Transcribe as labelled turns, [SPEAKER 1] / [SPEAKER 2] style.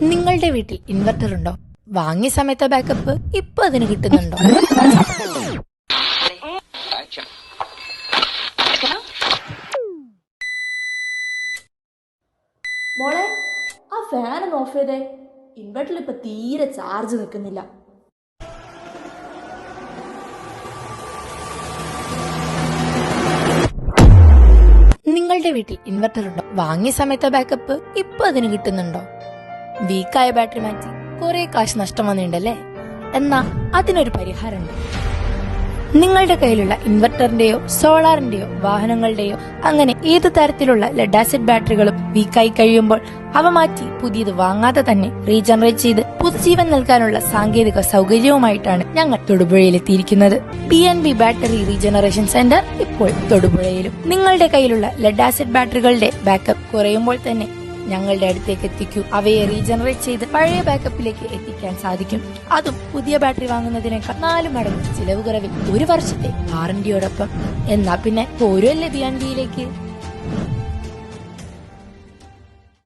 [SPEAKER 1] നിങ്ങളുടെ വീട്ടിൽ ഇൻവെർട്ടർ ഉണ്ടോ? വാങ്ങിയ സമയത്തെ ബാക്കപ്പ് ഇപ്പൊ അതിന് കിട്ടുന്നുണ്ടോ?
[SPEAKER 2] മോളെ, ആ ഫാൻ ഒന്ന് ഓഫ് ചെയ്തേ. ഇൻവെർട്ടറിൽ ഇപ്പൊ തീരെ ചാർജ് നിൽക്കുന്നില്ല.
[SPEAKER 1] നിങ്ങളുടെ വീട്ടിൽ ഇൻവെർട്ടർ ഉണ്ടോ? വാങ്ങിയ സമയത്തെ ബാക്കപ്പ് ഇപ്പൊ അതിന് കിട്ടുന്നുണ്ടോ? വീക്കായ ബാറ്ററി മാറ്റി കുറെ കാശ് നഷ്ടം വന്നിട്ടുണ്ടല്ലേ? എന്നാ അതിനൊരു പരിഹാരമുണ്ട്. നിങ്ങളുടെ കയ്യിലുള്ള ഇൻവെർട്ടറിന്റെയോ സോളാറിന്റെയോ വാഹനങ്ങളുടെയോ അങ്ങനെ ഏത് തരത്തിലുള്ള ലെഡ് ആസിഡ് ബാറ്ററികളും വീക്കായി കഴിയുമ്പോൾ അവ മാറ്റി പുതിയത് വാങ്ങാതെ തന്നെ റീജനറേറ്റ് ചെയ്ത് പുതുജീവൻ നൽകാനുള്ള സാങ്കേതിക സൗകര്യവുമായിട്ടാണ് ഞങ്ങൾ തൊടുപുഴയിലെത്തിയിരിക്കുന്നത്. PNB ബാറ്ററി റീജനറേഷൻ സെന്റർ ഇപ്പോൾ തൊടുപുഴയിലും. നിങ്ങളുടെ കയ്യിലുള്ള ലെഡ് ആസിഡ് ബാറ്ററികളുടെ ബാക്കപ്പ് കുറയുമ്പോൾ തന്നെ ഞങ്ങളുടെ അടുത്തേക്ക് എത്തിക്കൂ. അവയെ റീജനറേറ്റ് ചെയ്ത് പഴയ ബാക്കപ്പിലേക്ക് എത്തിക്കാൻ സാധിക്കും. അതും പുതിയ ബാറ്ററി വാങ്ങുന്നതിനേക്കാൾ 4 മടങ്ങ് ചിലവ് കുറവിൽ 1 വർഷത്തെ വാറന്റിയോടൊപ്പം. എന്നാ പിന്നെ പോരുമല്ലേ PNBയിലേക്ക്.